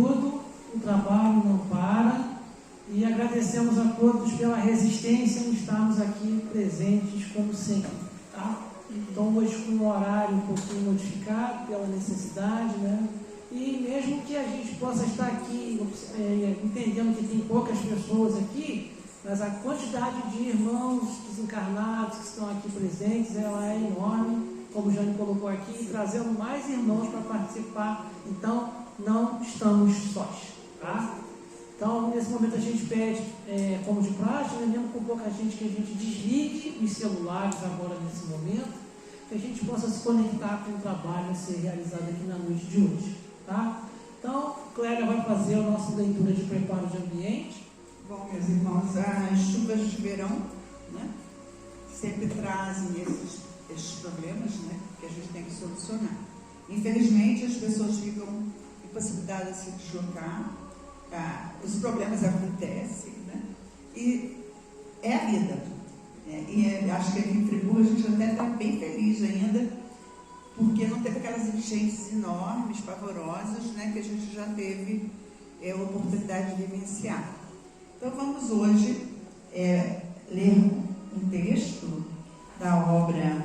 tudo, o trabalho não para e agradecemos a todos pela resistência em estarmos aqui presentes como sempre, tá? Então hoje com um horário um pouquinho modificado pela necessidade, né? E mesmo que a gente possa estar aqui entendendo que tem poucas pessoas aqui, mas a quantidade de irmãos desencarnados que estão aqui presentes, ela é enorme, como o Jane colocou aqui, trazendo mais irmãos para participar. Então, não estamos sós, tá? Então, nesse momento a gente pede, como de praxe, mesmo com pouca gente, que a gente desligue os celulares agora nesse momento, que a gente possa se conectar com o trabalho a ser realizado aqui na noite de hoje, tá? Então, Clélia vai fazer a nossa leitura de preparo de ambiente. Bom, meus irmãos, as chuvas de verão, né, sempre trazem esses problemas, né, que a gente tem que solucionar. Infelizmente, as pessoas ficam impossibilitadas de se deslocar, os problemas acontecem, né, e é a vida. Né, e acho que aqui em Friburgo a gente até está bem feliz ainda, porque não teve aquelas enchentes enormes, pavorosas, né, que a gente já teve a oportunidade de vivenciar. Então vamos hoje ler um texto da obra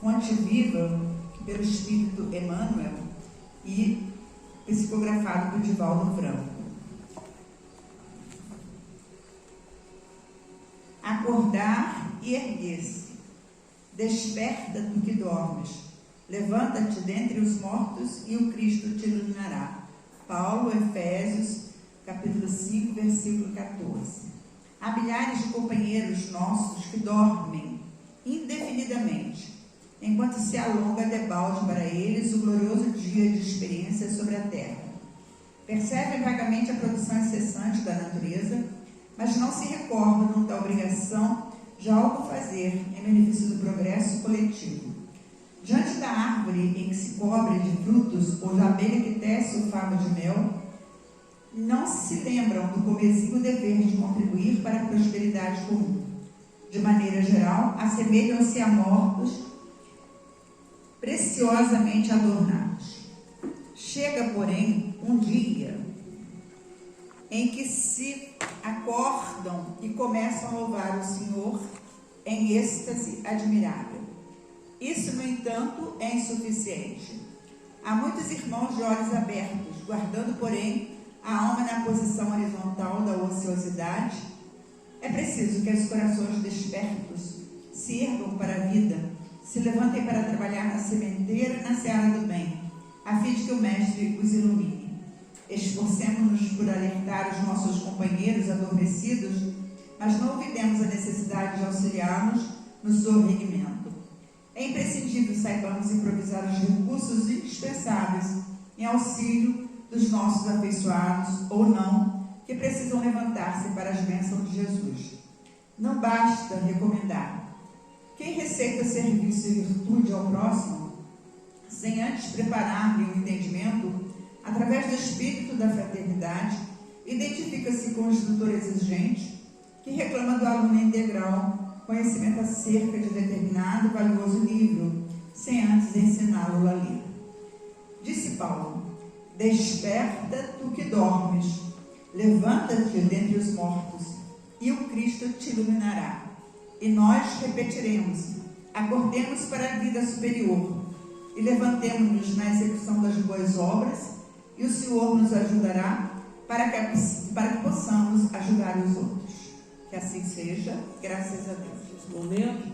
Fonte Viva, pelo Espírito Emmanuel e psicografado por Divaldo Franco. Acordar e erguer-se, desperta tu que dormes, levanta-te dentre os mortos e o Cristo te iluminará. Paulo, Efésios, capítulo 5, versículo 14. Há milhares de companheiros nossos que dormem indefinidamente, enquanto se alonga debalde para eles o glorioso dia de experiência sobre a terra. Percebem vagamente a produção incessante da natureza, mas não se recordam da obrigação de algo fazer em benefício do progresso coletivo. Diante da árvore em que se cobre de frutos ou da abelha que tece o favo de mel, não se lembram do comezinho dever de contribuir para a prosperidade comum. De maneira geral, assemelham-se a mortos preciosamente adornados. Chega, porém, um dia em que se acordam e começam a louvar o Senhor em êxtase admirável. Isso, no entanto, é insuficiente. Há muitos irmãos de olhos abertos, guardando, porém, a alma na posição horizontal da ociosidade. É preciso que os corações despertos se ergam para a vida, se levantem para trabalhar na sementeira e na seara do bem, a fim de que o Mestre os ilumine. Esforcemo-nos por alertar os nossos companheiros adormecidos, mas não olvidemos a necessidade de auxiliá-los no sorrimento. É imprescindível saibamos improvisar os recursos indispensáveis em auxílio dos nossos afeiçoados ou não, que precisam levantar-se para as bênçãos de Jesus. Não basta recomendar. Quem receita serviço e virtude ao próximo, sem antes preparar-lhe o entendimento, através do espírito da fraternidade, identifica-se com o instrutor exigente, que reclama do aluno integral conhecimento acerca de determinado e valioso livro, sem antes ensiná-lo a ler. Disse Paulo: desperta tu que dormes, levanta-te dentre os mortos, e o Cristo te iluminará. E nós repetiremos: acordemos para a vida superior, e levantemo-nos na execução das boas obras, e o Senhor nos ajudará para que possamos ajudar os outros. Que assim seja, graças a Deus. Nesse momento,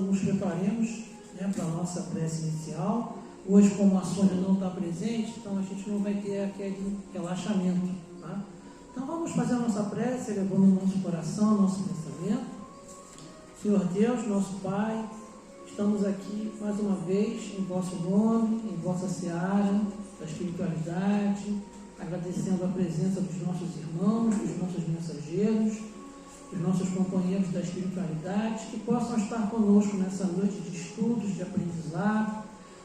nos preparemos, né, para a nossa prece inicial. Hoje, como a Sônia não está presente, então a gente não vai ter aquele relaxamento, tá? Então vamos fazer a nossa prece, elevando o nosso coração, o nosso pensamento. Senhor Deus, nosso Pai, estamos aqui mais uma vez em vosso nome, em vossa seara da espiritualidade, agradecendo a presença dos nossos irmãos, dos nossos mensageiros, dos nossos companheiros da espiritualidade, que possam estar conosco nessa noite de estudos, de aprendizado,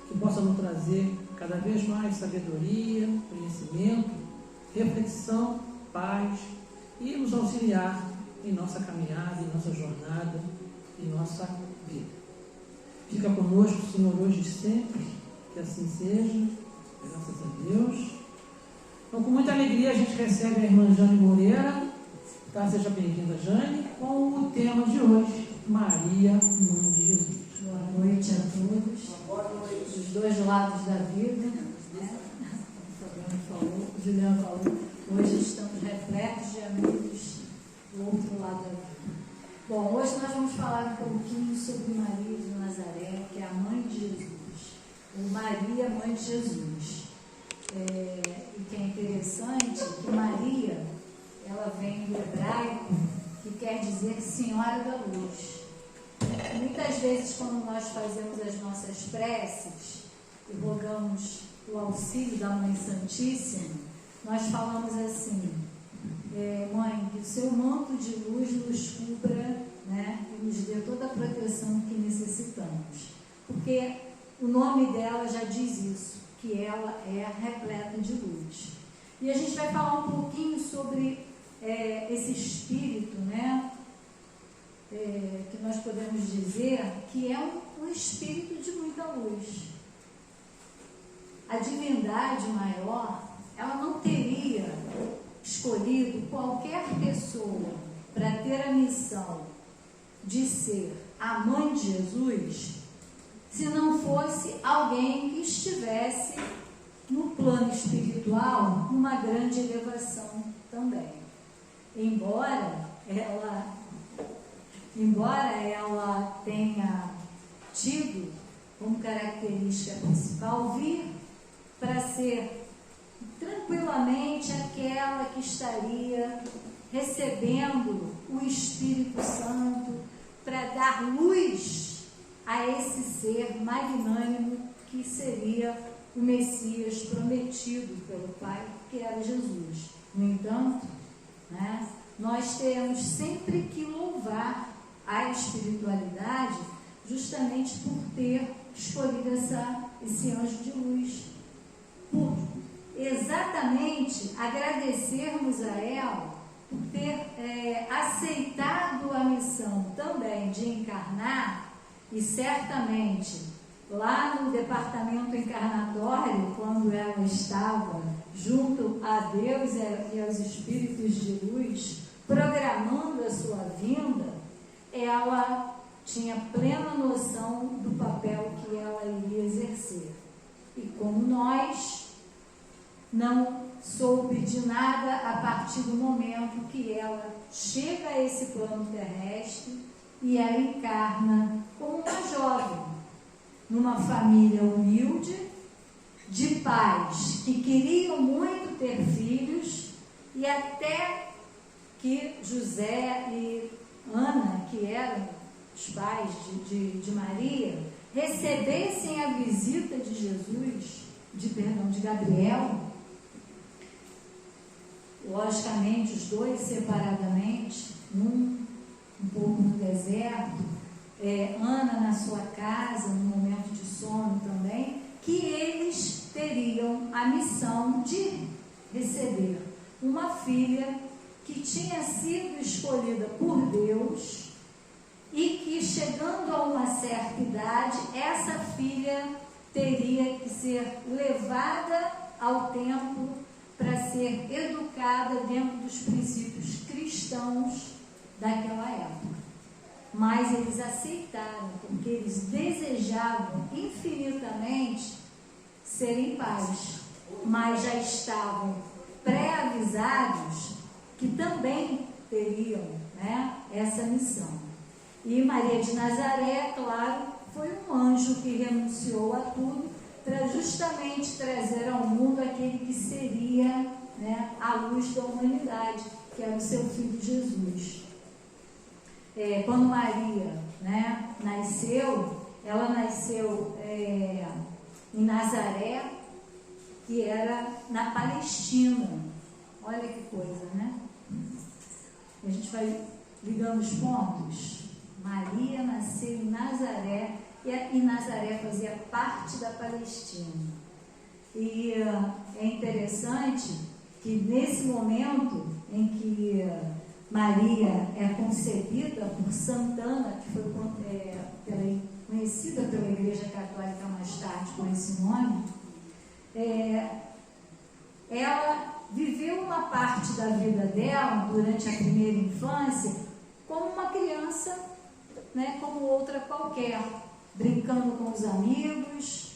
que possam nos trazer cada vez mais sabedoria, conhecimento, reflexão, paz e nos auxiliar em nossa caminhada, em nossa jornada, em nossa vida. Fica conosco, Senhor, hoje e sempre, que assim seja, graças a Deus. Então, com muita alegria, a gente recebe a irmã Jane Moreira. Tá? Seja bem-vinda, Jane, com o tema de hoje, Maria, Mãe de Jesus. Boa noite a todos. Boa noite. Dos dois lados da vida, né? O Fabiano falou, o Juliano falou, hoje estamos repletos de amigos do outro lado da vida. Bom, hoje nós vamos falar um pouquinho sobre Maria de Nazaré, que é a mãe de Jesus, ou Maria, mãe de Jesus. E que é interessante que Maria, ela vem do hebraico, que quer dizer Senhora da Luz. Muitas vezes, quando nós fazemos as nossas preces e rogamos o auxílio da Mãe Santíssima, nós falamos assim: Mãe, que o seu manto de luz nos cubra, né, e nos dê toda a proteção que necessitamos. Porque o nome dela já diz isso, que ela é repleta de luz. E a gente vai falar um pouquinho sobre esse espírito, né? Que nós podemos dizer que é um espírito de muita luz. A divindade maior, ela não teria escolhido qualquer pessoa para ter a missão de ser a mãe de Jesus, se não fosse alguém que estivesse no plano espiritual, numa grande elevação também. Embora ela tenha tido como característica principal vir para ser tranquilamente aquela que estaria recebendo o Espírito Santo para dar luz a esse ser magnânimo que seria o Messias prometido pelo Pai, que era Jesus. No entanto, né, nós temos sempre que louvar a espiritualidade justamente por ter escolhido esse anjo de luz, por exatamente agradecermos a ela por ter aceitado a missão também de encarnar. E certamente lá no departamento encarnatório, quando ela estava junto a Deus e aos espíritos de luz, programando a sua vinda, ela tinha plena noção do papel que ela iria exercer. E como nós, não soube de nada a partir do momento que ela chega a esse plano terrestre e ela encarna como uma jovem, numa família humilde, de pais que queriam muito ter filhos, e até que José e Ana, que eram os pais de Maria, recebessem a visita de Jesus, de Gabriel, logicamente os dois separadamente, um pouco no deserto, Ana na sua casa, no momento de sono também, que eles teriam a missão de receber uma filha que tinha sido escolhida por Deus e que, chegando a uma certa idade, essa filha teria que ser levada ao templo para ser educada dentro dos princípios cristãos daquela época. Mas eles aceitaram, porque eles desejavam infinitamente serem pais, mas já estavam pré-avisados que também teriam, né, essa missão. E Maria de Nazaré, claro, foi um anjo que renunciou a tudo para justamente trazer ao mundo aquele que seria, né, a luz da humanidade, que era o seu filho Jesus. Quando Maria, né, nasceu, ela nasceu em Nazaré, que era na Palestina. Olha que coisa, né? A gente vai ligando os pontos. Maria nasceu em Nazaré, e Nazaré fazia parte da Palestina. E é interessante que nesse momento em que Maria é concebida por Santana, que foi conhecida pela Igreja Católica mais tarde com esse nome, ela viveu uma parte da vida dela, durante a primeira infância, como uma criança, né, como outra qualquer, brincando com os amigos,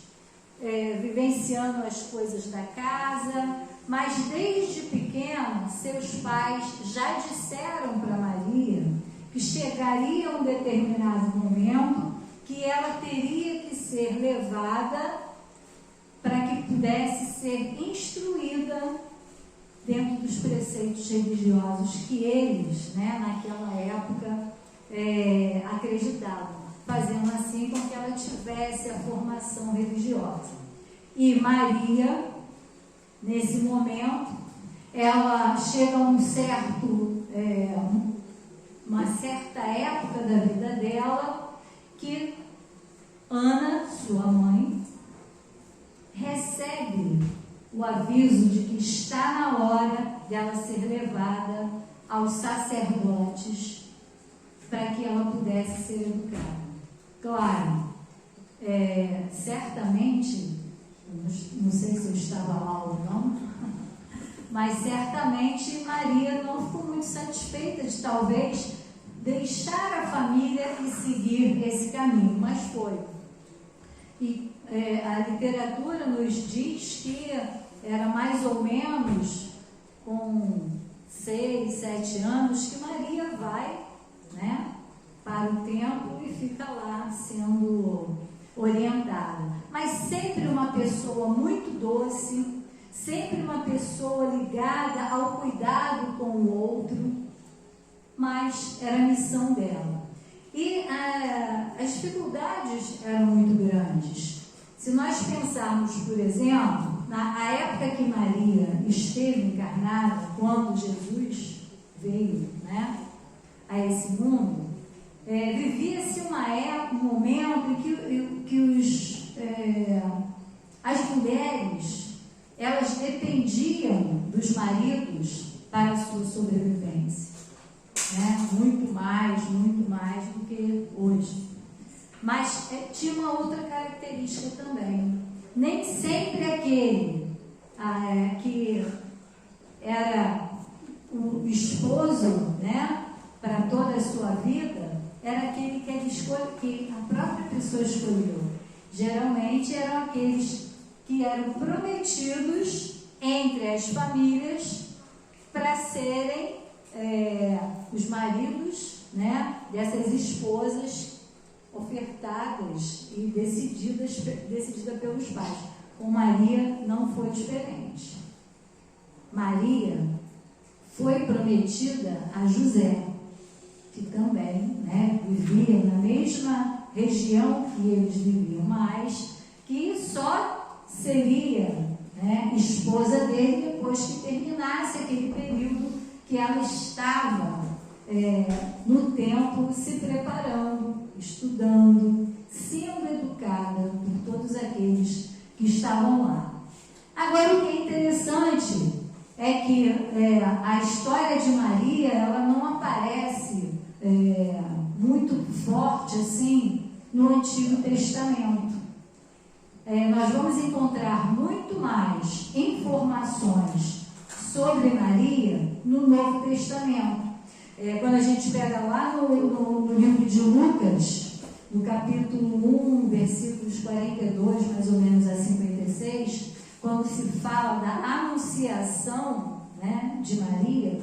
vivenciando as coisas da casa, mas desde pequena, seus pais já disseram para Maria que chegaria um determinado momento que ela teria que ser levada para que pudesse ser instruída dentro dos preceitos religiosos que eles, né, naquela época, acreditavam, fazendo assim com que ela tivesse a formação religiosa. E Maria, nesse momento, ela chega a uma certa época da vida dela, que Ana, sua mãe, recebe o aviso de que está na hora dela ser levada aos sacerdotes para que ela pudesse ser educada. Claro, certamente, não sei se eu estava lá ou não, mas certamente Maria não ficou muito satisfeita de talvez deixar a família e seguir esse caminho, mas foi. E a literatura nos diz que era mais ou menos com 6, 7 anos que Maria vai, né, para o templo e fica lá sendo orientada. Mas sempre uma pessoa muito doce, sempre uma pessoa ligada ao cuidado com o outro, mas era a missão dela. E as dificuldades eram muito grandes. Se nós pensarmos, por exemplo, na época que Maria esteve encarnada, quando Jesus veio, né, a esse mundo, vivia-se um momento em que as mulheres, elas dependiam dos maridos para a sua sobrevivência, né? Muito mais do que hoje. Mas tinha uma outra característica também. Nem sempre aquele que era o esposo, né, para toda a sua vida, era aquele que a própria pessoa escolheu. Geralmente eram aqueles que eram prometidos entre as famílias para serem os maridos, né, dessas esposas ofertadas e decidida pelos pais. Com Maria não foi diferente. Maria foi prometida a José, que também, né, vivia na mesma região que eles viviam, mas que só seria, né, esposa dele depois que terminasse aquele período que ela estava no templo se preparando, estudando, sendo educada por todos aqueles que estavam lá. Agora, o que é interessante é que a história de Maria, ela não aparece muito forte assim no Antigo Testamento. Nós vamos encontrar muito mais informações sobre Maria no Novo Testamento. Quando a gente pega lá no livro de Lucas, no capítulo 1, versículos 42, mais ou menos a 56, quando se fala da anunciação, né, de Maria,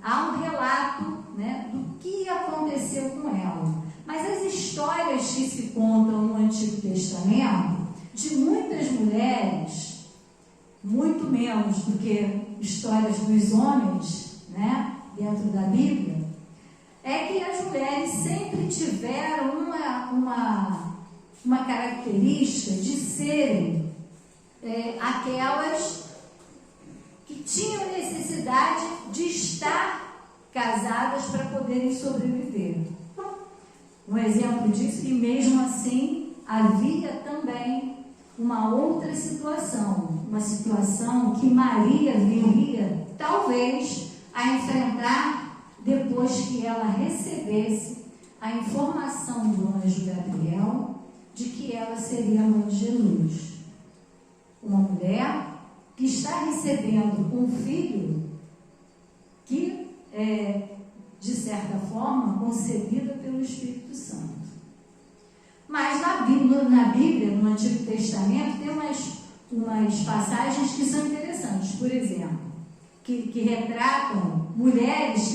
há um relato, né, do que aconteceu com ela. Mas as histórias que se contam no Antigo Testamento, de muitas mulheres, muito menos do que histórias dos homens, né, dentro da Bíblia, é que as mulheres sempre tiveram uma característica de serem aquelas que tinham necessidade de estar casadas para poderem sobreviver. Um exemplo disso, e mesmo assim havia também uma outra situação, uma situação que Maria viria talvez a enfrentar depois que ela recebesse a informação do anjo Gabriel de que ela seria a mãe de Jesus. Uma mulher que está recebendo um filho que é, de certa forma, concebida pelo Espírito Santo. Mas na Bíblia, no Antigo Testamento, tem umas passagens que são interessantes. Por exemplo, que retratam mulheres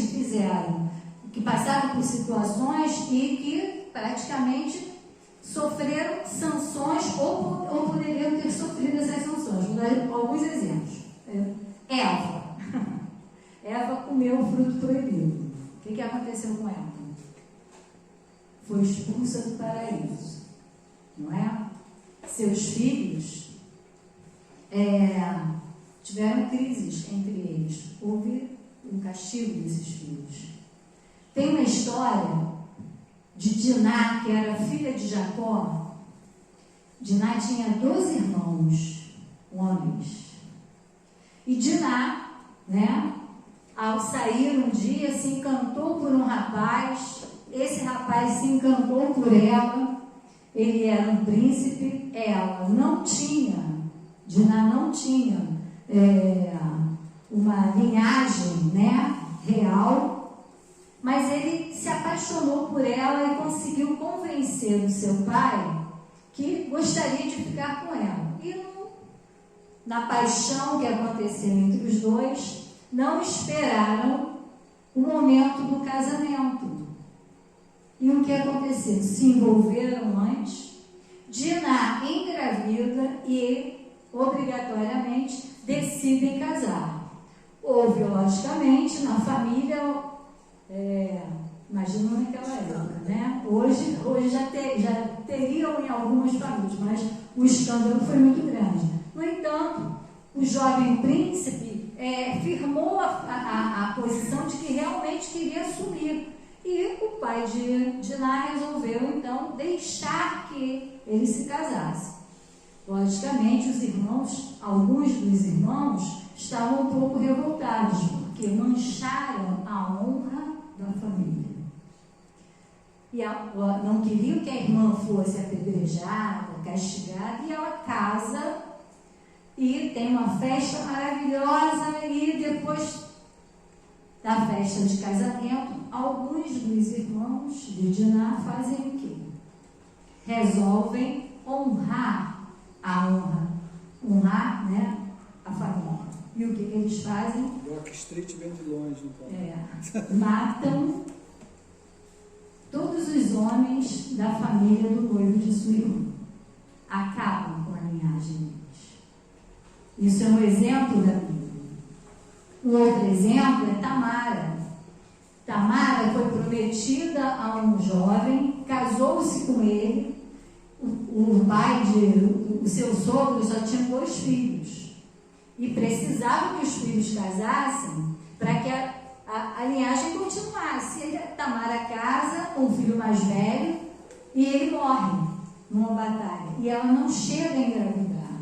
que passaram por situações e que praticamente sofreram sanções ou poderiam ter sofrido essas sanções. Vou dar alguns exemplos. Eva. Eva comeu o fruto proibido. O que aconteceu com ela? Foi expulsa do paraíso, não é? Seus filhos tiveram crises entre eles. Houve um castigo desses filhos. Tem uma história de Diná, que era filha de Jacó. Diná tinha 12 irmãos, homens. E Diná, né, ao sair um dia, se encantou por um rapaz. Esse rapaz se encantou por ela. Ele era um príncipe. Ela não tinha, Diná não tinha uma linhagem, né, real. Mas ele se apaixonou por ela e conseguiu convencer o seu pai que gostaria de ficar com ela. E na paixão que aconteceu entre os dois, não esperaram o momento do casamento. E o que aconteceu? Se envolveram antes. Diná engravida e, obrigatoriamente, decidem casar. Houve, logicamente, na família... imagina naquela época, né? Hoje já teriam em algumas famílias, mas o escândalo foi muito grande. No entanto, o jovem príncipe firmou a posição de que realmente queria assumir. E o pai de Diná resolveu, então, deixar que ele se casasse. Logicamente, alguns dos irmãos, estavam um pouco revoltados, porque mancharam a honra da família. E não queriam que a irmã fosse apedrejada, castigada, e ela casa e tem uma festa maravilhosa, e depois da festa de casamento, alguns dos irmãos de Diná fazem o quê? Resolvem honrar a honrar, né, a família. E o que eles fazem? Rock Street vem de longe, então. Matam todos os homens da família do noivo de sua irmã. Acabam com a linhagem deles. Isso é um exemplo da Bíblia. Um outro exemplo é Tamara. Tamara foi prometida a um jovem, casou-se com ele. O seu sogro só tinha 2 filhos. E precisava que os filhos casassem para que a linhagem continuasse. Tamara casa com o filho mais velho e ele morre numa batalha. E ela não chega a engravidar.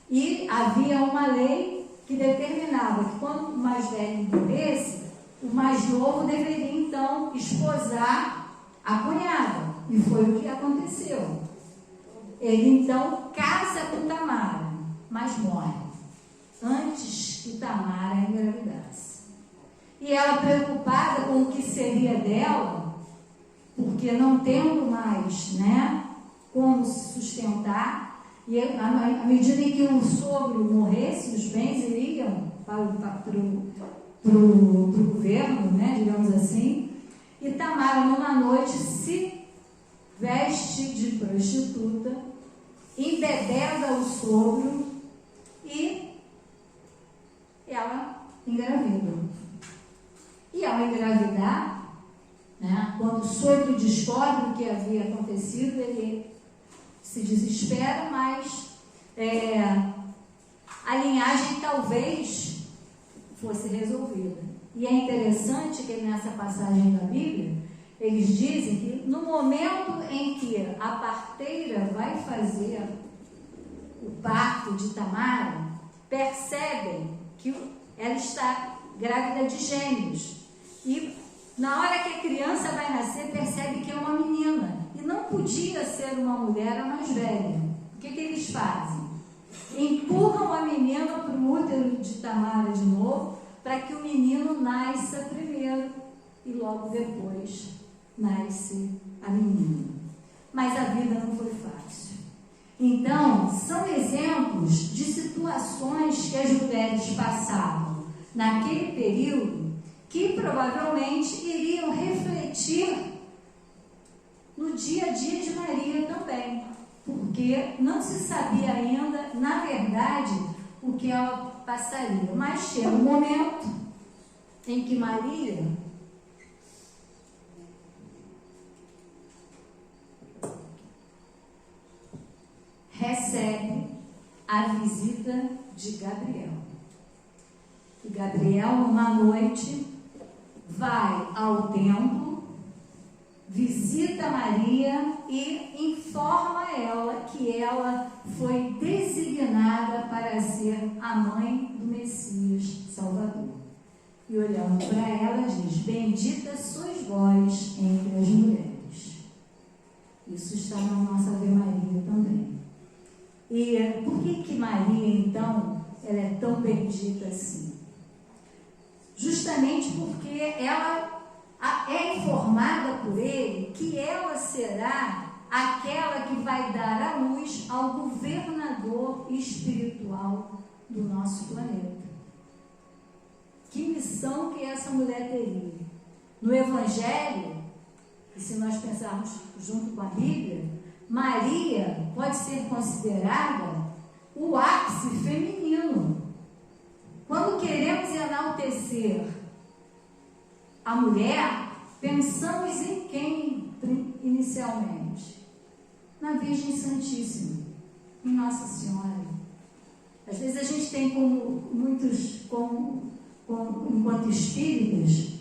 E havia uma lei que determinava que quando o mais velho morresse, o mais novo deveria então esposar a cunhada. E foi o que aconteceu. Ele então casa com Tamara, mas morre antes que Tamara engravidasse. E ela, preocupada com o que seria dela, porque não tendo mais, né, como se sustentar, e à medida em que o sogro morresse, os bens iriam para o governo, né, digamos assim. E Tamara, numa noite, se veste de prostituta, embebeda o sogro e ela engravida. E ao engravidar, né, quando o sogro descobre o que havia acontecido, ele se desespera, mas a linhagem talvez fosse resolvida. E é interessante que nessa passagem da Bíblia, eles dizem que no momento em que a parteira vai fazer o parto de Tamara, percebem que ela está grávida de gêmeos. E na hora que a criança vai nascer, percebe que é uma menina. E não podia ser uma mulher a mais velha. O que eles fazem? empurram a menina para o útero de Tamara de novo, para que o menino nasça primeiro e logo depois nasce a menina. Mas a vida não foi fácil. Então, são exemplos de situações que as mulheres passavam naquele período que provavelmente iriam refletir no dia a dia de Maria também, porque não se sabia ainda, na verdade, o que ela passaria. Mas chega um momento em que Maria recebe a visita de Gabriel. E Gabriel, numa noite, vai ao templo, visita Maria e informa ela que ela foi designada para ser a mãe do Messias Salvador. E olhando para ela, diz: bendita sois vós entre as mulheres. Isso está na nossa Ave Maria também. E por que Maria, então, ela é tão bendita assim? Justamente porque ela é informada por ele que ela será aquela que vai dar à luz ao governador espiritual do nosso planeta. Que missão que essa mulher teria? No Evangelho, e se nós pensarmos junto com a Bíblia, Maria pode ser considerada o ápice feminino. Quando queremos enaltecer a mulher, pensamos em quem inicialmente? Na Virgem Santíssima, em Nossa Senhora. Às vezes a gente tem como muitos, enquanto espíritas,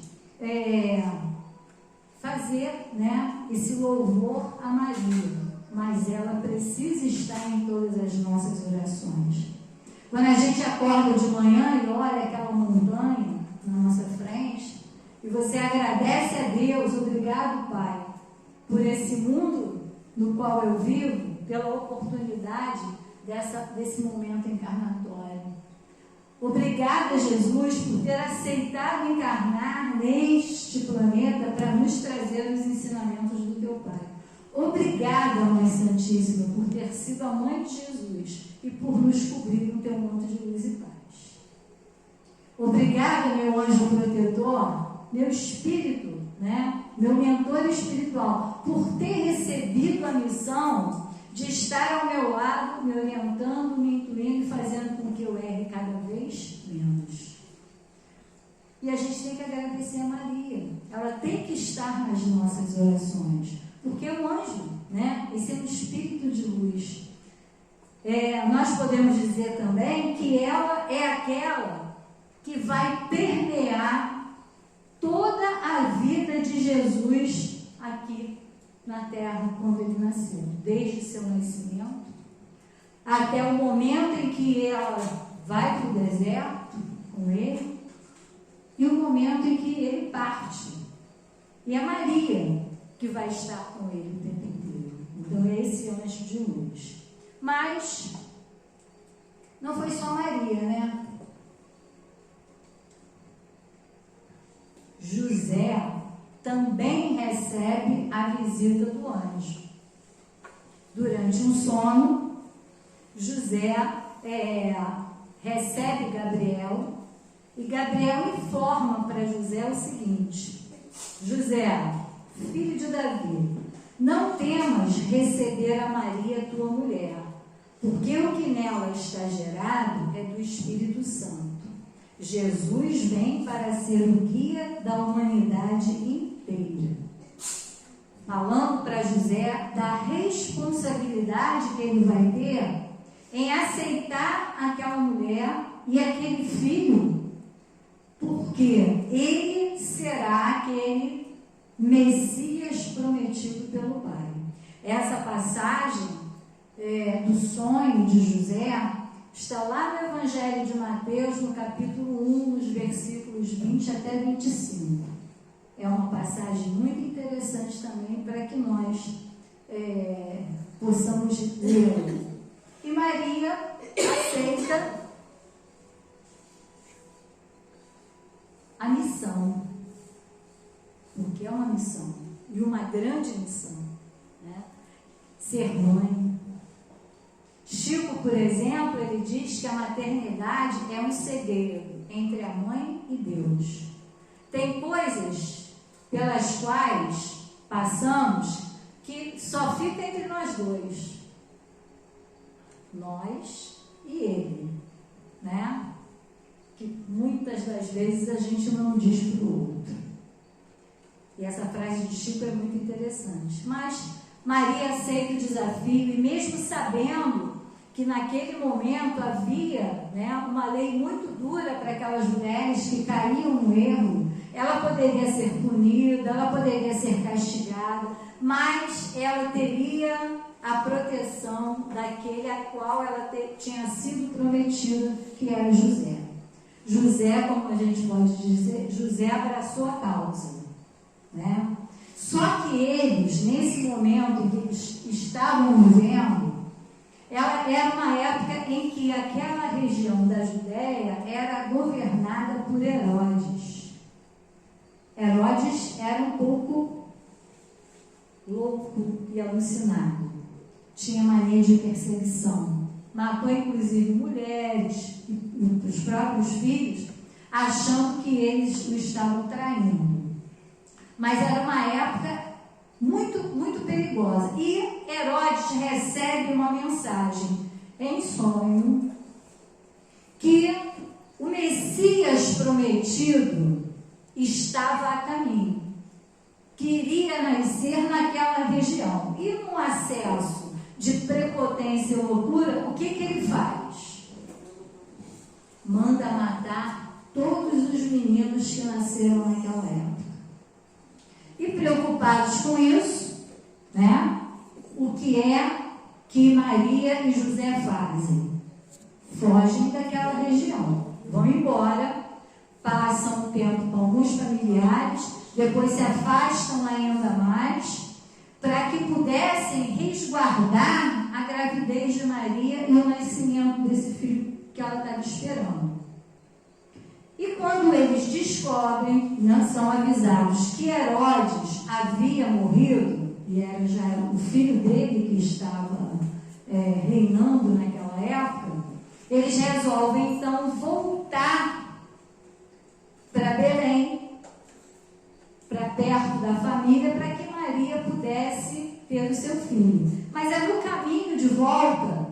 fazer, né, esse louvor a Maria, mas ela precisa estar em todas as nossas orações. Quando a gente acorda de manhã e olha aquela montanha na nossa frente, e você agradece a Deus: obrigado, Pai, por esse mundo no qual eu vivo, pela oportunidade desse momento encarnatório. Obrigada, Jesus, por ter aceitado encarnar neste planeta para nos trazer os ensinamentos do Teu Pai. Obrigada, Mãe Santíssima, por ter sido a Mãe de Jesus e por nos cobrir no Teu manto de luz e paz. Obrigada, meu anjo protetor, meu espírito, né? Meu mentor espiritual, por ter recebido a missão de estar ao meu lado, me orientando, me incluindo e fazendo com que eu erre cada vez menos. E a gente tem que agradecer a Maria. Ela tem que estar nas nossas orações, porque o anjo, né? Esse é um espírito de luz. Nós podemos dizer também que ela é aquela que vai permear toda a vida de Jesus aqui na terra, quando ele nasceu, desde seu nascimento até o momento em que ela vai para o deserto com ele e o momento em que ele parte. E é Maria que vai estar com ele o tempo inteiro. Então é esse anjo de luz. Mas não foi só Maria, né? José também recebe a visita do anjo. Durante um sono, José recebe Gabriel, e Gabriel informa para José o seguinte: José, filho de Davi, não temas receber a Maria, tua mulher, porque o que nela está gerado é do Espírito Santo. Jesus vem para ser o guia da humanidade inteira. Falando para José da responsabilidade que ele vai ter em aceitar aquela mulher e aquele filho, porque ele será aquele Messias prometido pelo Pai. Essa passagem do sonho de José está lá no Evangelho de Mateus, no capítulo 1, nos versículos 20 até 25. É uma passagem muito interessante também para que nós possamos ler. E Maria aceita a missão, porque é uma missão, e uma grande missão, né? Ser mãe. Chico, por exemplo, ele diz que a maternidade é um segredo entre a mãe e Deus. Tem coisas pelas quais passamos que só fica entre nós dois, nós e ele, né? Que muitas das vezes a gente não diz para o outro. E essa frase de Chico é muito interessante. Mas Maria aceita o desafio, e mesmo sabendo que naquele momento havia, né, uma lei muito dura para aquelas mulheres que caíam no erro, ela poderia ser punida, ela poderia ser castigada, mas ela teria a proteção daquele a qual ela tinha sido prometida, que era José. José, como a gente pode dizer, José abraçou a causa, né? Só que eles, nesse momento que eles estavam vivendo, era uma época em que aquela região da Judéia era governada por Herodes. Herodes era um pouco louco e alucinado. Tinha mania de perseguição. Matou inclusive mulheres e os próprios filhos, achando que eles o estavam traindo. Mas era uma época muito, muito perigosa. E Herodes recebe uma mensagem em sonho que o Messias prometido estava a caminho, que iria nascer naquela região. E num acesso de prepotência e loucura, o que ele faz? Manda matar todos os meninos que nasceram naquela época. E preocupados com isso, né, o que é que Maria e José fazem? Fogem daquela região, vão embora, passam um tempo com alguns familiares, depois se afastam ainda mais, para que pudessem resguardar a gravidez de Maria e o nascimento desse filho que ela estava esperando. E quando eles descobrem, não são avisados que Herodes havia morrido, e era já o filho dele que estava reinando naquela época, eles resolvem então voltar para Belém, para perto da família, para que Maria pudesse ter o seu filho. Mas é no caminho de volta,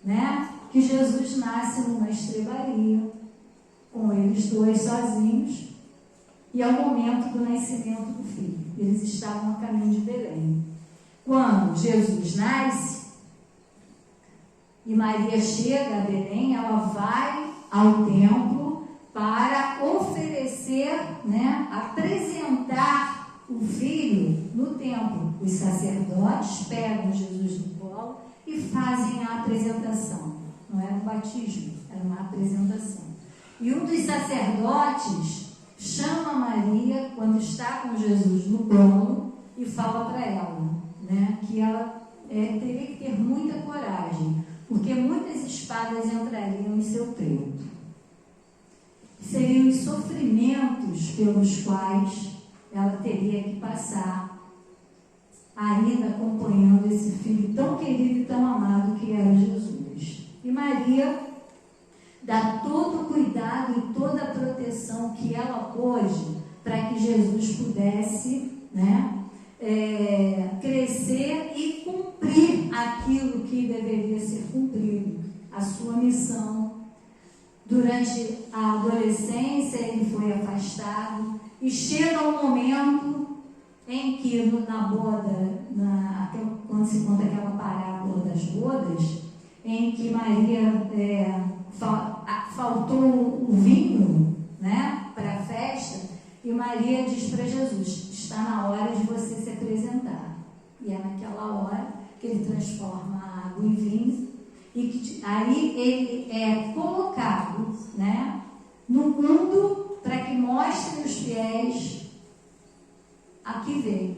né, que Jesus nasce numa estrebaria, com eles dois sozinhos, e é o momento do nascimento do filho. Eles estavam a caminho de Belém. Quando Jesus nasce e Maria chega a Belém, ela vai ao templo para oferecer, né, apresentar o filho no templo. Os sacerdotes pegam Jesus no colo e fazem a apresentação. Não era um batismo, era uma apresentação. E um dos sacerdotes chama Maria, quando está com Jesus no colo, e fala para ela, né, que ela teria que ter muita coragem, porque muitas espadas entrariam em seu peito. Seriam os sofrimentos pelos quais ela teria que passar, ainda acompanhando esse filho tão querido e tão amado que era Jesus. E Maria dá todo o cuidado e toda a proteção que ela pôde para que Jesus pudesse, né, crescer e cumprir aquilo que deveria ser cumprido, a sua missão. Durante a adolescência ele foi afastado e chega um momento em que na boda, quando se conta aquela parábola das bodas, em que Maria faltou o vinho, né, para a festa, e Maria diz para Jesus: está na hora de você se apresentar. E é naquela hora que ele transforma a água em vinho, e que aí ele é colocado, né, no mundo para que mostre os fiéis a que veio.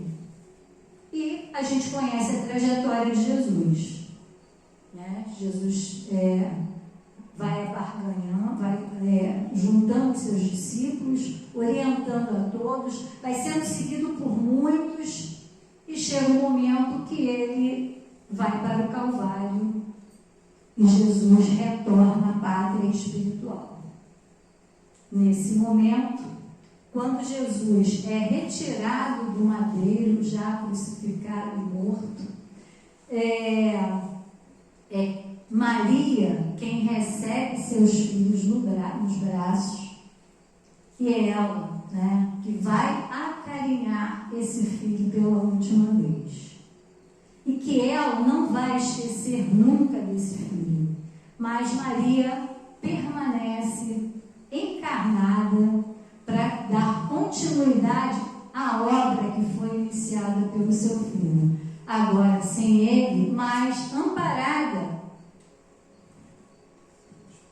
E a gente conhece a trajetória de Jesus, né? Jesus vai abarganhando, vai juntando seus discípulos, orientando a todos, vai sendo seguido por muitos, e chega um momento que ele vai para o Calvário e Jesus retorna à pátria espiritual. Nesse momento, quando Jesus é retirado do madeiro, já crucificado e morto, Maria quem recebe seus filhos nos braços, e é ela, né, que vai acarinhar esse filho pela última vez. E que ela não vai esquecer nunca desse filho, mas Maria permanece encarnada para dar continuidade à obra que foi iniciada pelo seu filho. Agora sem ele, mas amparada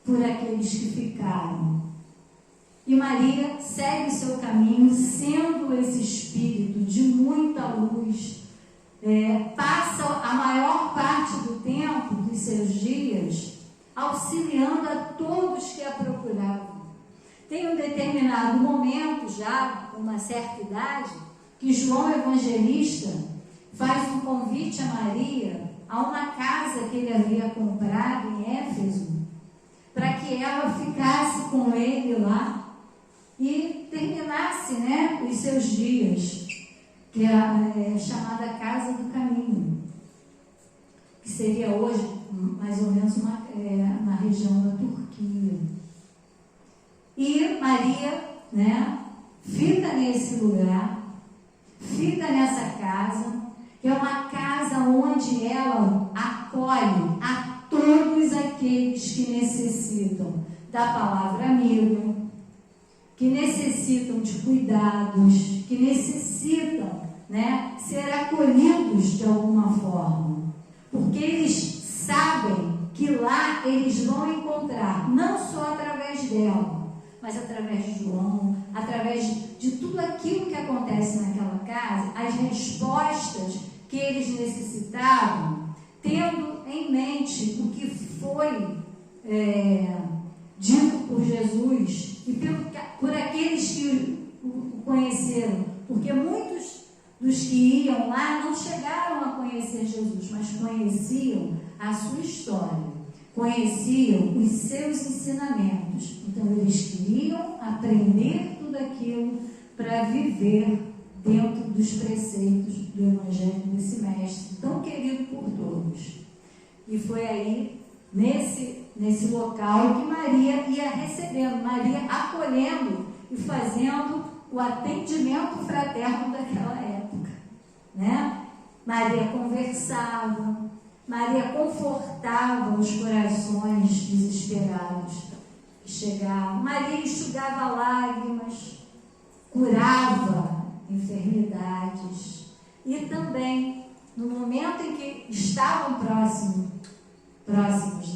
por aqueles que ficaram. E Maria segue o seu caminho, sendo esse espírito de muita luz, passa a maior parte do tempo dos seus dias auxiliando a todos que a procuravam. Tem um determinado momento, já com uma certa idade, que João Evangelista faz um convite a Maria a uma casa que ele havia comprado em Éfeso, para que ela ficasse com ele lá e terminasse, né, os seus dias, que é chamada Casa do Caminho, que seria hoje mais ou menos na região da Turquia. E Maria, né, fica nesse lugar, fica nessa casa, que é uma casa onde ela acolhe a todos aqueles que necessitam da palavra amiga, que necessitam de cuidados, que necessitam, né, ser acolhidos de alguma forma, porque eles sabem que lá eles vão encontrar, não só através dela, mas através de João, através de tudo aquilo que acontece naquela casa, as respostas que eles necessitavam, tendo em mente o que foi dito por Jesus e por aqueles que o conheceram, porque muitos dos que iam lá não chegaram a conhecer Jesus, mas conheciam a sua história, conheciam os seus ensinamentos. Então eles queriam aprender tudo aquilo para viver dentro dos preceitos do Evangelho desse mestre tão querido por todos. E foi aí, nesse local, que Maria ia recebendo, Maria acolhendo e fazendo o atendimento fraterno daquela época, né? Maria conversava, Maria confortava os corações desesperados que chegavam, Maria enxugava lágrimas, curava enfermidades, e também, no momento em que estavam próximos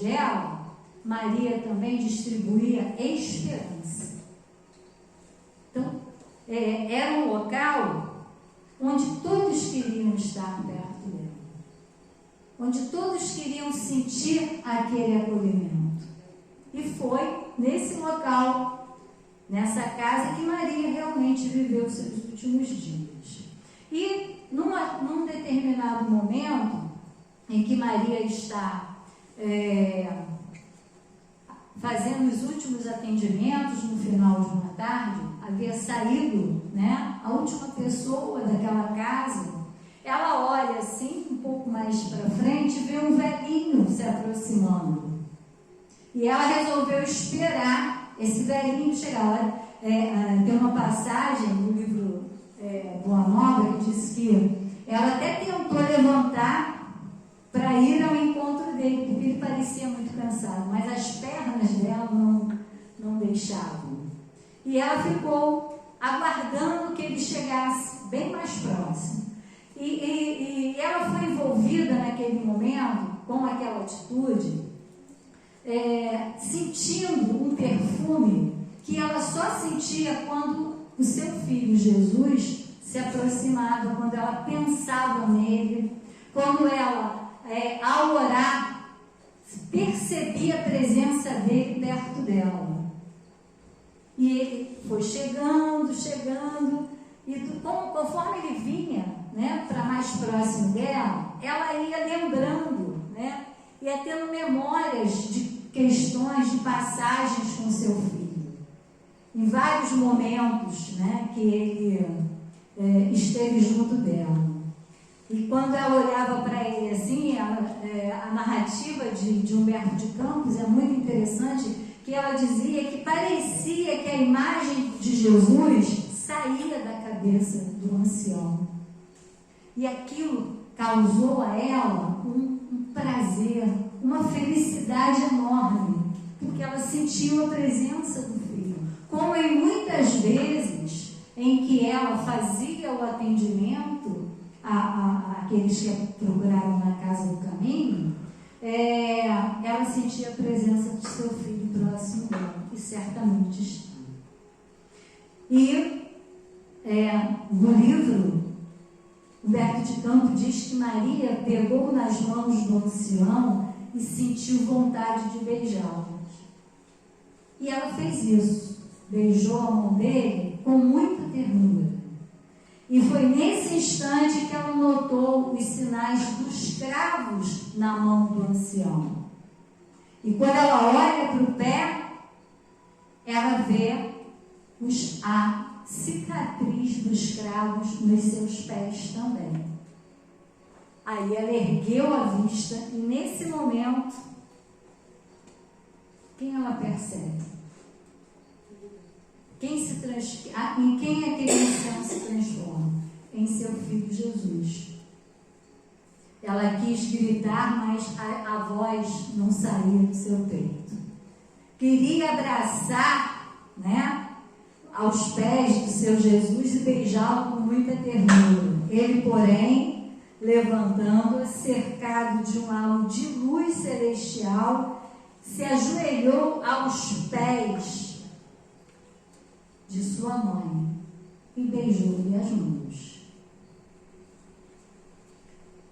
dela, Maria também distribuía esperança. Então, era um local onde todos queriam estar perto dela, onde todos queriam sentir aquele acolhimento. E foi nesse local, nessa casa, que Maria realmente viveu seus últimos dias. E num determinado momento em que Maria está fazendo os últimos atendimentos no final de uma tarde, havia saído, né, a última pessoa daquela casa, ela olha assim, um pouco mais para frente, e vê um velhinho se aproximando. E ela resolveu esperar esse velhinho chegar. Tem uma passagem no livro Boa Nova que diz que ela até tentou levantar para ir ao encontro dele, porque ele parecia muito cansado, mas as pernas dela não deixavam. E ela ficou aguardando que ele chegasse bem mais próximo. E ela foi envolvida naquele momento com aquela atitude, sentindo um perfume que ela só sentia quando o seu filho Jesus se aproximava, quando ela pensava nele, quando ela, ao orar, percebia a presença dele perto dela. E ele foi chegando, e conforme ele vinha, né, para mais próximo dela, ela ia lembrando, né, ia tendo memórias de questões, de passagens com seu filho. Em vários momentos, né, que ele esteve junto dela. E quando ela olhava para ele assim, a narrativa de Humberto de Campos é muito interessante, que ela dizia que parecia que a imagem de Jesus saía da cabeça do ancião. E aquilo causou a ela um prazer, uma felicidade enorme, porque ela sentiu a presença do filho. Como em muitas vezes em que ela fazia o atendimento àqueles que procuraram na casa do caminho, ela sentia a presença do seu filho próximo dela, e certamente está. E no livro, Humberto de Campos diz que Maria pegou nas mãos do ancião e sentiu vontade de beijá-lo. E ela fez isso, beijou a mão dele com muita ternura. E foi nesse instante que ela notou os sinais dos cravos na mão do ancião. E quando ela olha para o pé, ela vê a cicatriz dos cravos nos seus pés também. Aí ela ergueu a vista e nesse momento, quem ela percebe? Em quem aquele ancião se transforma? Em seu filho Jesus. Ela quis gritar, mas a voz não saía do seu peito. Queria abraçar, né, aos pés do seu Jesus e beijá-lo com muita ternura. Ele, porém, levantando-a, cercado de um halo de luz celestial, se ajoelhou aos pés de sua mãe e beijou-lhe as mãos.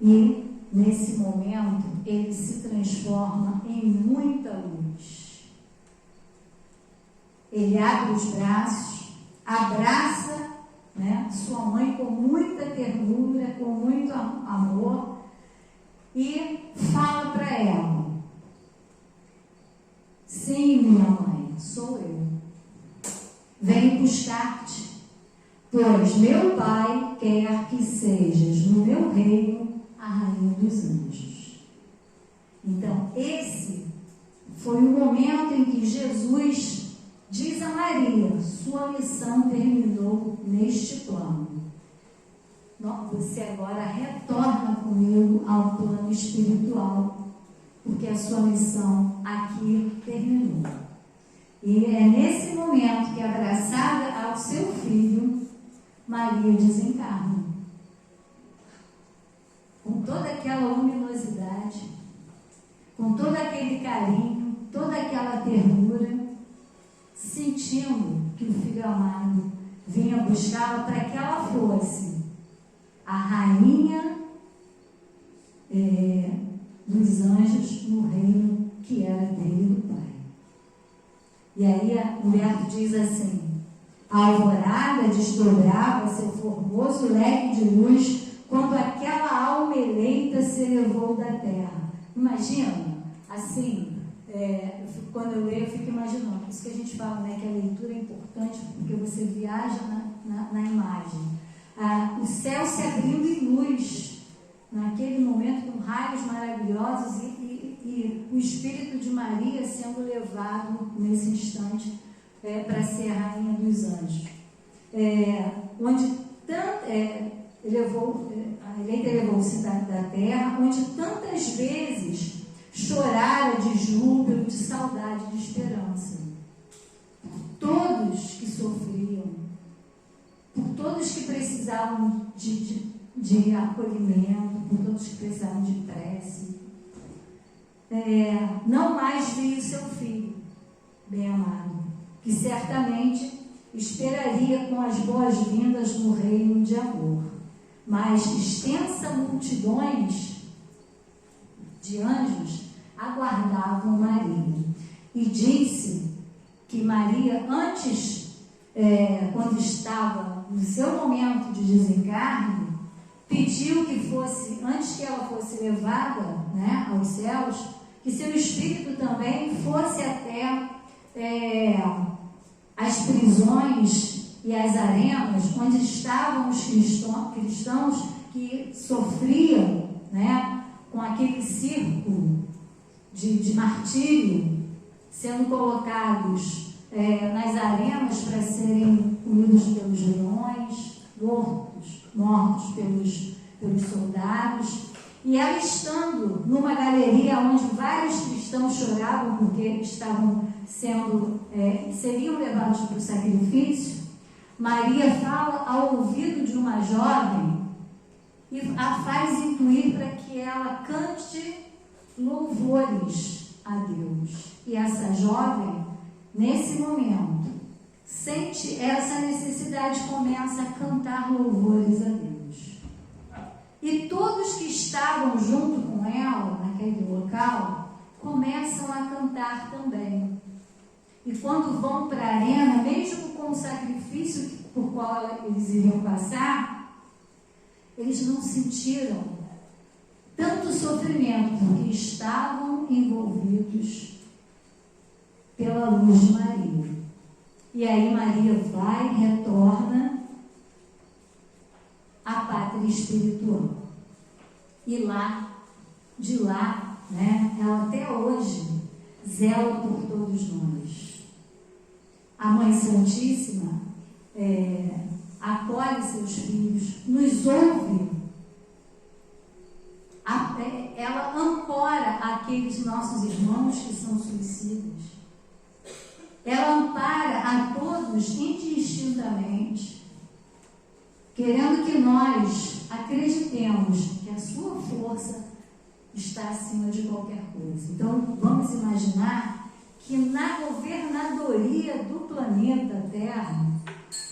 E, nesse momento, ele se transforma em muita luz. Ele abre os braços, abraça, né, sua mãe com muita ternura, com muito amor, e fala para ela: sim, minha mãe, sou eu. Venho buscar-te, pois meu Pai quer que sejas no meu reino a rainha dos anjos. Então, esse foi o momento em que Jesus diz a Maria: sua missão terminou neste plano. Você agora retorna comigo ao plano espiritual, porque a sua missão aqui terminou. E é nesse momento que, abraçada ao seu filho, Maria desencarna. Com toda aquela luminosidade, com todo aquele carinho, toda aquela ternura, sentindo que o Filho amado vinha buscá-la para que ela fosse a rainha dos anjos no reino que era dele e do Pai. E aí Humberto diz assim: a alvorada desdobrava seu formoso leque de luz quando aquela alma eleita se elevou da terra. Imagina, assim, quando eu leio eu fico imaginando, por isso que a gente fala, né, que a leitura é importante, porque você viaja na imagem. O céu se abrindo em luz, naquele momento, com raios maravilhosos, e o Espírito de Maria sendo levado nesse instante para ser a rainha dos anjos. Onde a eleita elevou-se da terra, onde tantas vezes chorara de júbilo, de saudade, de esperança. Por todos que sofriam, por todos que precisavam de acolhimento, por todos que precisavam de prece. Não mais vi o seu filho, bem-amado, que certamente esperaria com as boas-vindas no reino de amor, mas extensa multidões de anjos aguardavam Maria. E disse que Maria, antes, quando estava no seu momento de desencarne, pediu que fosse, antes que ela fosse levada, né, aos céus, que seu espírito também fosse até as prisões e as arenas onde estavam os cristãos que sofriam, né, com aquele círculo de martírio, sendo colocados nas arenas para serem comidos pelos leões, mortos pelos soldados. E ela estando numa galeria onde vários cristãos choravam porque estavam seriam levados para o sacrifício, Maria fala ao ouvido de uma jovem e a faz intuir para que ela cante louvores a Deus. E essa jovem, nesse momento, sente essa necessidade, começa a cantar louvores a Deus. E todos que estavam junto com ela, naquele local, começam a cantar também. E quando vão para a arena, mesmo com o sacrifício por qual eles iriam passar, eles não sentiram tanto sofrimento, porque estavam envolvidos pela luz de Maria. E aí Maria vai e retorna à pátria espiritual. E de lá, né, ela até hoje zela por todos nós. A Mãe Santíssima acolhe seus filhos, nos ouve. Ela ancora aqueles nossos irmãos que são suicidas. Ela ampara a todos indistintamente, querendo que nós acreditemos que a sua força está acima de qualquer coisa. Então, vamos imaginar que na governadoria do planeta Terra,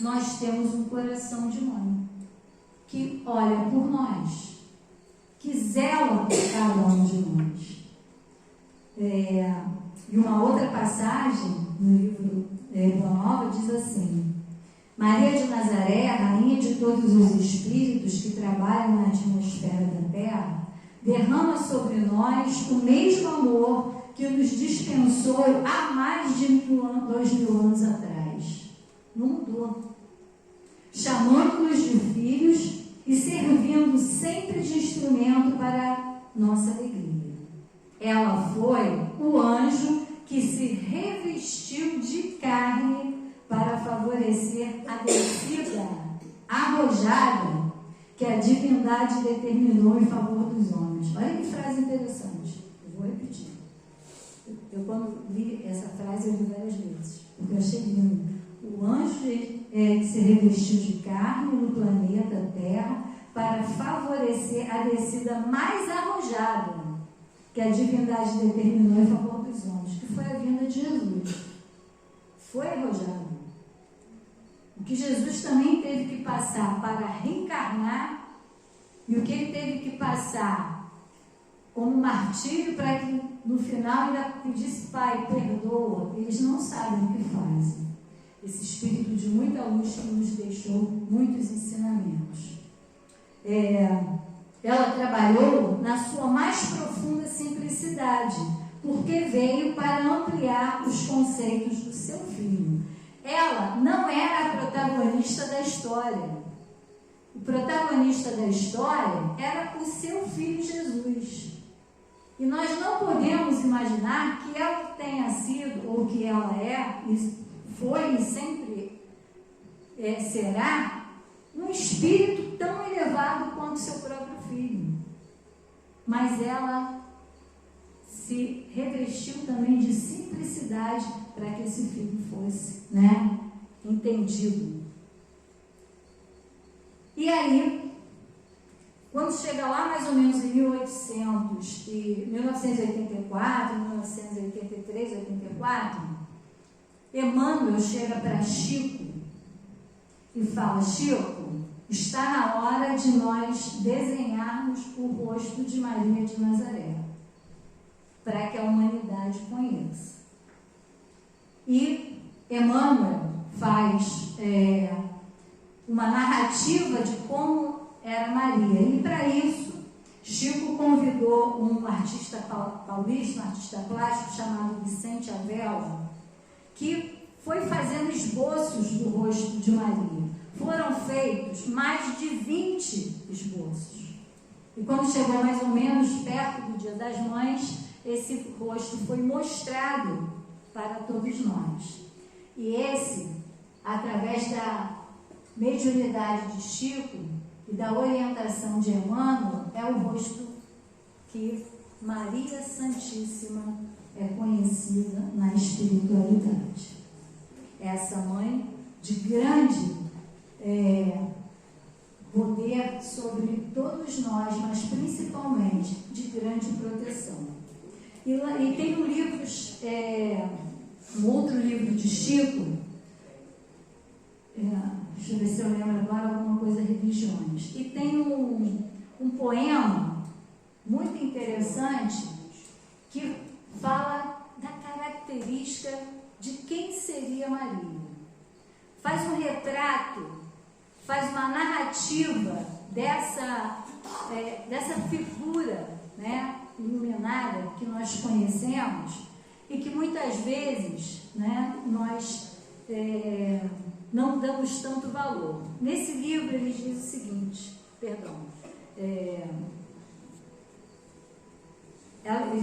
nós temos um coração de mãe, que olha por nós, que zela por cada um de nós. E uma outra passagem no livro Boa Nova diz assim: Maria de Nazaré, rainha de todos os espíritos que trabalham na atmosfera da Terra, derrama sobre nós o mesmo amor que nos dispensou há mais de 2000 anos atrás. Não mudou. Chamando-nos de filhos e servindo sempre de instrumento para nossa alegria. Ela foi o anjo que se revestiu de carne para favorecer a descida arrojada que a divindade determinou em favor dos homens. Olha que frase interessante. Eu vou repetir. Eu quando li essa frase, eu li várias vezes, porque eu achei lindo. O anjo que se revestiu de carne no planeta Terra para favorecer a descida mais arrojada que a divindade determinou em favor dos homens, que foi a vinda de Jesus. Foi arrojado. O que Jesus também teve que passar para reencarnar e o que ele teve que passar como martírio para que no final ainda pedisse: Pai, perdoa. Eles não sabem o que fazem. Esse espírito de muita luz que nos deixou muitos ensinamentos. Ela trabalhou na sua mais profunda simplicidade, porque veio para ampliar os conceitos do seu filho. Ela não era a protagonista da história. O protagonista da história era o seu filho Jesus. E nós não podemos imaginar que ela tenha sido, ou que ela foi e sempre será, um espírito tão elevado quanto seu próprio filho. Mas ela se revestiu também de simplicidade para que esse filho fosse, entendido. E aí, quando chega lá mais ou menos em 1984, 1983, 84, Emmanuel chega para Chico e fala: Chico, está na hora de nós desenharmos o rosto de Maria de Nazaré. para que a humanidade conheça. E Emmanuel faz uma narrativa de como era Maria. E para isso, Chico convidou um artista paulista, um artista plástico chamado Vicente Avella, que foi fazendo esboços do rosto de Maria. Foram feitos mais de 20 esboços. E quando chegou mais ou menos perto do Dia das Mães, esse rosto foi mostrado para todos nós. E esse, através da mediunidade de Chico e da orientação de Emmanuel, é o rosto que Maria Santíssima é conhecida na espiritualidade. Essa mãe de grande poder sobre todos nós, mas principalmente de grande proteção. E tem um outro livro de Chico, deixa eu ver se eu lembro agora alguma coisa, religiões. E tem um poema muito interessante que fala da característica de quem seria Maria. Faz um retrato, faz uma narrativa dessa figura, né, iluminada que nós conhecemos e que muitas vezes, né, nós não damos tanto valor. Nesse livro ele diz o seguinte, ele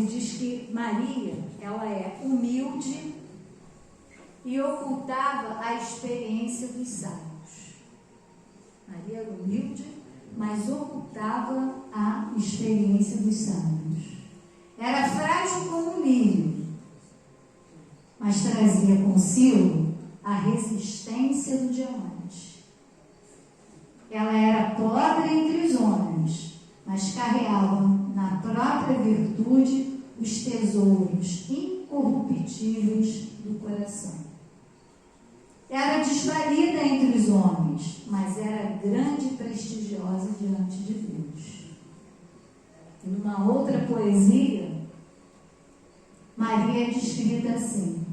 diz que Maria, ela é humilde e ocultava a experiência dos sábios. Maria era humilde, mas ocultava a experiência dos sábios. Era frágil como um lírio, mas trazia consigo a resistência do diamante. Ela era pobre entre os homens, mas carregava na própria virtude os tesouros incorruptíveis do coração. Era desvalida entre os homens, mas era grande e prestigiosa diante de Deus. E numa outra poesia, Maria é descrita assim: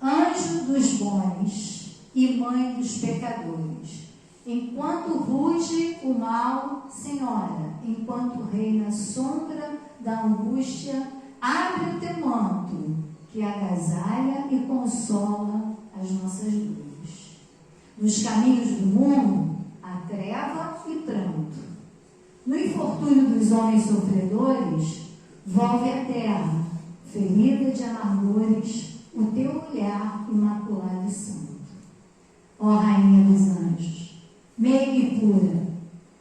anjo dos bons e mãe dos pecadores, enquanto ruge o mal, Senhora, enquanto reina a sombra da angústia, abre o teu manto, que agasalha e consola as nossas dores. Nos caminhos do mundo, há treva e pranto. No infortúnio dos homens sofredores, volve a terra, ferida de amargores, o teu olhar imaculado e santo. Ó Rainha dos anjos, meiga e pura,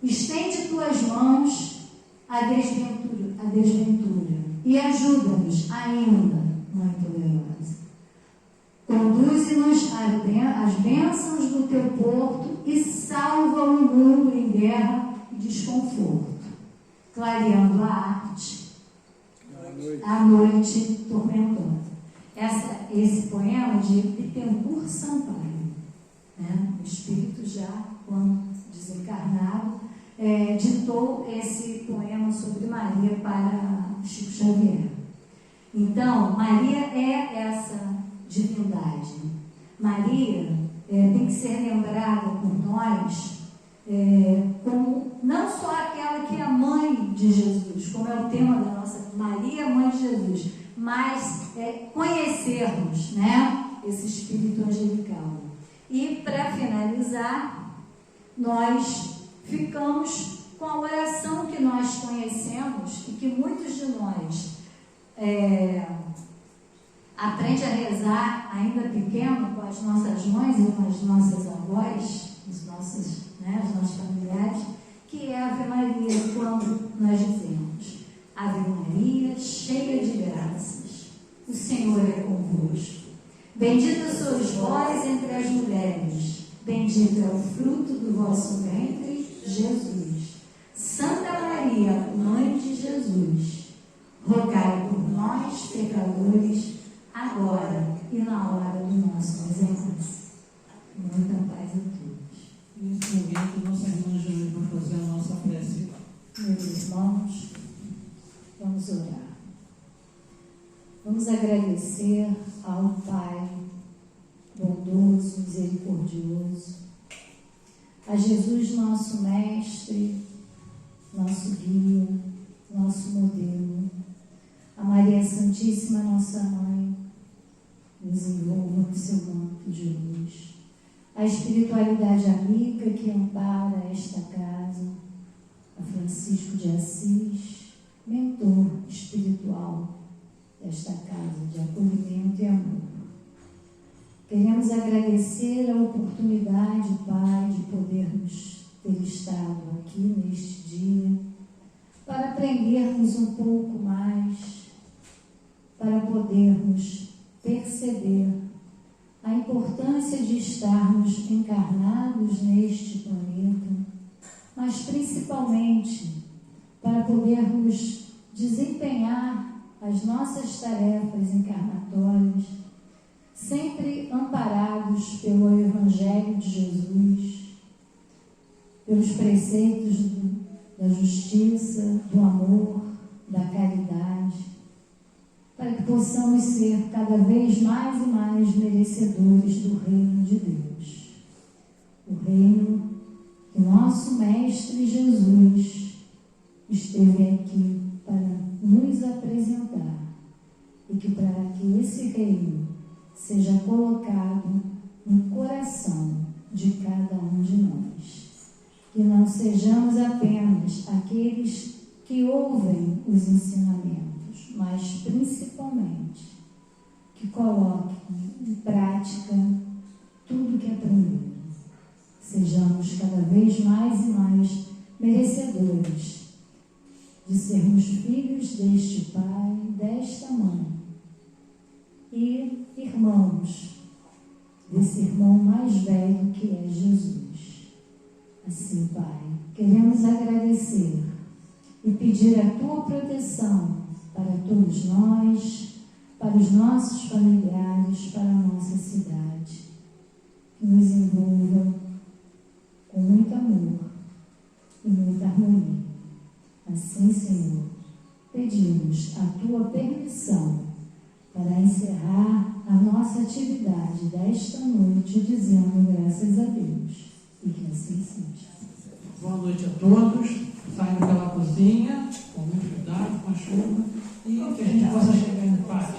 estende tuas mãos à desventura e ajuda-nos ainda, Mãe poderosa. Conduze-nos às bênçãos do teu porto e salva o mundo em guerra e desconforto, clareando a arte, a noite tormentosa. Esse poema é de Bittencourt Sampaio, né? O espírito já, quando desencarnado, ditou esse poema sobre Maria para Chico Xavier. Então, Maria é essa divindade. Maria tem que ser lembrada por nós como não só aquela que é a mãe de Jesus, como é o tema da nossa Maria, mãe de Jesus, mas conhecermos, né, esse espírito angelical. E para finalizar, nós ficamos com a oração que nós conhecemos e que muitos de nós aprende a rezar ainda pequeno com as nossas mães e com as nossas avós, os nossos familiares, que é a Ave Maria, quando nós dizemos: Ave Maria, cheia de graças, o Senhor é convosco. Bendita sois vós entre as mulheres, bendito é o fruto do vosso ventre, Jesus. Santa Maria, Mãe de Jesus, rogai por nós, pecadores, agora e na hora do nosso desenlace. Muita paz a todos. Nesse momento, nossa irmã Júlia vai fazer a nossa prece. Meus irmãos, vamos orar. Queremos agradecer ao Pai bondoso, misericordioso, a Jesus, nosso Mestre, nosso guia, nosso modelo, a Maria Santíssima, nossa Mãe, nos envolva no seu manto de luz, a espiritualidade amiga que ampara esta casa, a Francisco de Assis, mentor espiritual desta casa de acolhimento e amor. Queremos agradecer a oportunidade, Pai, de podermos ter estado aqui neste dia para aprendermos um pouco mais, para podermos perceber a importância de estarmos encarnados neste planeta, mas principalmente para podermos desempenhar as nossas tarefas encarnatórias, sempre amparados pelo Evangelho de Jesus, pelos preceitos da justiça, do amor, da caridade, para que possamos ser cada vez mais e mais merecedores do reino de Deus. O reino que nosso Mestre Jesus esteve aqui para nos apresentar e que para que esse reino seja colocado no coração de cada um de nós. Que não sejamos apenas aqueles que ouvem os ensinamentos, mas principalmente que coloquem em prática tudo que aprendemos. Sejamos cada vez mais e mais merecedores de sermos filhos deste Pai, desta Mãe e irmãos desse irmão mais velho que é Jesus. Assim, Pai, queremos agradecer e pedir a Tua proteção para todos nós, para os nossos familiares, para a nossa cidade, que nos envolva com muito amor e muita harmonia. Assim, Senhor, pedimos a Tua permissão para encerrar a nossa atividade desta noite, dizendo graças a Deus. E que assim seja. Boa noite a todos. Saindo pela cozinha, com muito cuidado, com a chuva, e que a gente possa chegar em paz.